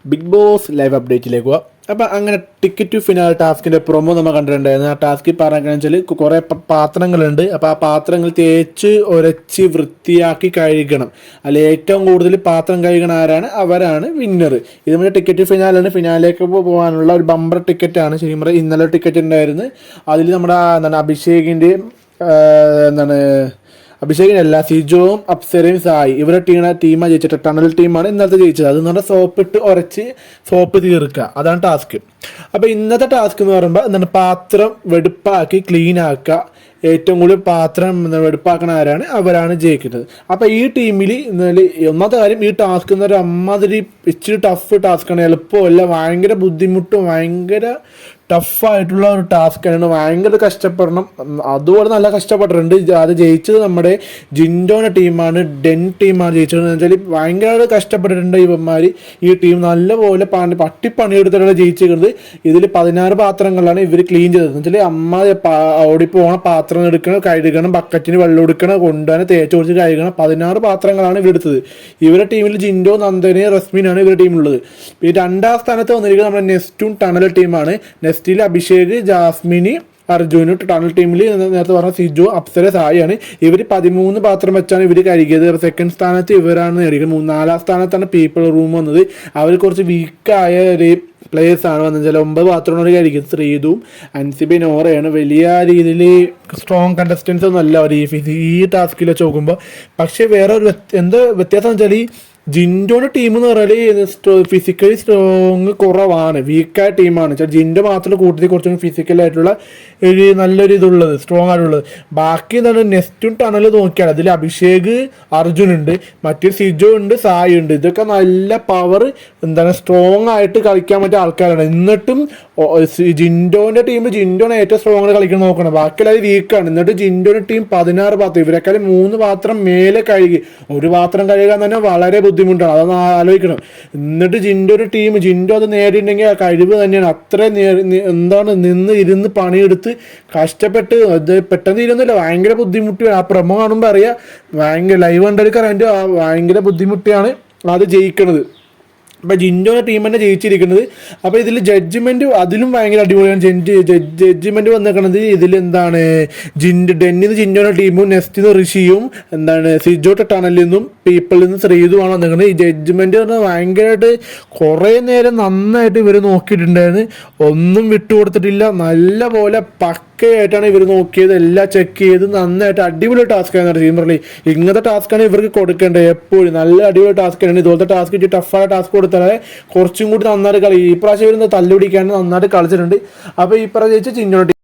Big boss live അപ്ഡേറ്റിലേക്ക് പോവാം. അപ്പം അങ്ങനെ ടിക്കറ്റ് ടു ഫിനാൽ ടാസ്കിൻ്റെ പ്രൊമോ നമ്മൾ കണ്ടിട്ടുണ്ടായിരുന്നു. ആ ടാസ്കിൽ പറയുകയാണെന്ന് വെച്ചാൽ കുറേ പാത്രങ്ങളുണ്ട്. അപ്പോൾ ആ പാത്രങ്ങൾ തേച്ച് ഉരച്ച് വൃത്തിയാക്കി കഴുകണം. അതിൽ ഏറ്റവും കൂടുതൽ പാത്രം കഴുകണ ആരാണ്, അവരാണ് വിന്നർ. ഇത് നമ്മുടെ ടിക്കറ്റ് ഫിനാലാണ്. ഫിനാലേക്ക് പോകാനുള്ള ഒരു ബമ്പർ ടിക്കറ്റാണ്. ശരിക്കും പറഞ്ഞാൽ ഇന്നലെ ടിക്കറ്റ് ഉണ്ടായിരുന്നു. അതിൽ നമ്മുടെ അഭിഷേകിൻ്റെയും അഭിഷേകിനല്ല, സിജോവും അപ്സരയും സായി ഇവരുടെ ടീമാണ് ജയിച്ചിട്ട്. ടണൽ ടീമാണ് ഇന്നത്തെ ജയിച്ചത്. അത് എന്ന് പറഞ്ഞാൽ സോപ്പിട്ട് ഉരച്ച് സോപ്പ് തീർക്കുക, അതാണ് ടാസ്ക്. അപ്പോൾ ഇന്നത്തെ ടാസ്ക് എന്ന് പറയുമ്പോൾ പാത്രം വെടുപ്പാക്കി ക്ലീൻ ആക്കുക. ഏറ്റവും കൂടുതൽ പാത്രം വെടുപ്പാക്കണ ആരാണ്, അവരാണ് ജയിക്കുന്നത്. അപ്പോൾ ഈ ടീമിൽ ഒന്നാമത്തെ കാര്യം, ഈ ടാസ്ക് എന്ന് പറയുമ്പോൾ അമ്മാതിരി ഇച്ചിരി ടഫ് ടാസ്ക്കാണ്. എളുപ്പമല്ല, ഭയങ്കര ബുദ്ധിമുട്ടും ഭയങ്കര ടഫായിട്ടുള്ള ഒരു ടാസ്ക്കാണ്. ഭയങ്കര കഷ്ടപ്പെടണം. അതുപോലെ നല്ല കഷ്ടപ്പെട്ടിട്ടുണ്ട്. അത് ജയിച്ചത് നമ്മുടെ ജിൻഡോയുടെ ടീമാണ്, ഡെൻ ടീമാണ് ജയിച്ചത്. എന്ന് വെച്ചാൽ ഭയങ്കര കഷ്ടപ്പെട്ടിട്ടുണ്ട് ഇവന്മാർ. ഈ ടീം നല്ലപോലെ പട്ടിപ്പണിയെടുത്തിട്ടാണ് ജയിച്ചിരിക്കുന്നത്. ഇതിൽ 16 പാത്രങ്ങളാണ് ഇവർ ക്ലീൻ ചെയ്തത്. എന്ന് വെച്ചാൽ ഓടിപ്പോണ പാത്രം എടുക്കണം, കഴുകണം, ബക്കറ്റിന് വെള്ളം എടുക്കണം, കൊണ്ടുവന്ന് തേച്ച് കുറിച്ച് കഴുകണം. 16 പാത്രങ്ങളാണ് ഇവരെടുത്തത്. ഇവരുടെ ടീമിൽ ജിൻഡോ, നന്ദന, റസ്മിനാണ് ഇവരുടെ ടീമുള്ളത്. ഈ 2ാം സ്ഥാനത്ത് വന്നിരിക്കുന്നത് നമ്മുടെ നെസ്റ്റും ടണൽ ടീമാണ്. നെസ്റ്റിൽ അഭിഷേക്, ജാസ്മിനി, അർജുന്. ടണൽ ടീമിൽ നേരത്തെ പറഞ്ഞ സിജു, അപ്സര, സായിയാണ്. ഇവർ 13 പാത്രം വെച്ചാണ് ഇവർ കഴുകിയത്. സെക്കൻഡ് സ്ഥാനത്ത് ഇവരാണ് നേടിയത്. 4ാം സ്ഥാനത്താണ് പീപ്പിൾ റൂം വന്നത്. അവർ കുറച്ച് വീക്കായ ഒരു പ്ലേയേഴ്സാണ് വന്നത്. ചില 9 പാത്രമാണ് കഴിക്കുന്നത്. ശ്രീതും അൻസിബി, നോറയാണ്. വലിയ രീതിയിൽ സ്ട്രോങ് കണ്ടസ്റ്റൻസ് ഒന്നും അല്ല അവർ ഈ ടാസ്കിൽ വെച്ച് നോക്കുമ്പോൾ. പക്ഷേ വേറെ ഒരു വ്യത്യാസം എന്ന് വെച്ചാൽ ജിൻഡോയുടെ ടീം എന്ന് പറഞ്ഞാൽ ഫിസിക്കലി സ്ട്രോങ് കുറവാണ്, വീക്കായ ടീമാണ്. ജിൻഡോ മാത്രം കൂട്ടത്തിൽ കുറച്ചും ഫിസിക്കലായിട്ടുള്ള ഒരു നല്ലൊരു ഇതുള്ളത്, സ്ട്രോങ് ആയിട്ടുള്ളത്. ബാക്കി എന്താണ്, നെസ്റ്റും ടണൽ നോക്കിയാൽ അതിൽ അഭിഷേക്, അർജുനുണ്ട്, മറ്റേ സിജോ ഉണ്ട്, സായി ഉണ്ട്. ഇതൊക്കെ നല്ല പവർ സ്ട്രോങ് ആയിട്ട് കളിക്കാൻ പറ്റിയ ആൾക്കാരാണ്. എന്നിട്ടും ജിൻഡോന്റെ ടീം, ജിൻഡോനെ ഏറ്റവും സ്ട്രോങ് കളിക്കാൻ നോക്കണം. ബാക്കിയെല്ലാവരും വീക്കാണ്. എന്നിട്ട് ജിൻഡോന്റെ ടീം 16 പാത്രം, ഇവരെക്കാളും 3 പാത്രം മേലെ കഴുകി. ഒരു പാത്രം കഴുകാൻ തന്നെ വളരെ ബുദ്ധിമുട്ടാണ്. അതൊന്ന് ആലോചിക്കണം. എന്നിട്ട് ജിൻഡോ അത് നേടിയിട്ടുണ്ടെങ്കിൽ ആ കഴിവ് തന്നെയാണ്. അത്രയും ഇരുന്ന് പണിയെടുത്ത് കഷ്ടപ്പെട്ട് അത് പെട്ടെന്ന് ഇരുന്നില്ല. ഭയങ്കര ബുദ്ധിമുട്ടിയാണ്. ആ പ്രമോ കാണുമ്പോൾ അറിയാം, ഭയങ്കര ലൈവ് കണ്ടെടുക്കാൻ ഭയങ്കര ബുദ്ധിമുട്ടിയാണ് അത് ജയിക്കണത്. അപ്പോൾ ജിൻഡോയുടെ ടീം തന്നെ ജയിച്ചിരിക്കുന്നത്. അപ്പോൾ ഇതിൽ ജഡ്ജ്മെൻറ്റ് അതിലും ഭയങ്കര അടിപൊളിയാണ്. ജഡ്ജ്മെൻറ്റ് വന്നിരിക്കുന്നത് ഇതിൽ ഡെന്നിന്ന് ജിൻഡോയുടെ ടീമും, നെസ്റ്റിന്ന് ഋഷിയും, സിജോട്ട് ടണലിൽ നിന്നും പീപ്പിളിൽ നിന്നും ശ്രീതുമാണ് വന്നിരിക്കുന്നത്. ഈ ജഡ്ജ്മെൻറ്റ് പറഞ്ഞാൽ ഭയങ്കരമായിട്ട് കുറേ നേരം നന്നായിട്ട് ഇവർ നോക്കിയിട്ടുണ്ടായിരുന്നു. ഒന്നും വിട്ടുകൊടുത്തിട്ടില്ല. നല്ല പോലെ പക്കയായിട്ടാണ് ഇവർ നോക്കിയത്. എല്ലാം ചെക്ക് ചെയ്ത് നന്നായിട്ട് അടിപൊളി ടാസ്ക്കാണ് ടീമറിൽ. ഇങ്ങനത്തെ ടാസ്ക്കാണ് ഇവർക്ക് കൊടുക്കേണ്ടത് എപ്പോഴും. നല്ല അടിപൊളി ടാസ്ക്കാണ്. ഇതുപോലത്തെ ടാസ്ക് ടഫായ ടാസ്ക് കൊടുത്താൽ കുറച്ചും കൂടി നന്നായിട്ട് കളി. ഈ പ്രാവശ്യം ഇവർ തല്ലുപിടിക്കാണ്ട് നന്നായിട്ട് കളിച്ചിട്ടുണ്ട്. അപ്പോൾ ഈ പ്രാവശ്യം ജിൻഡോ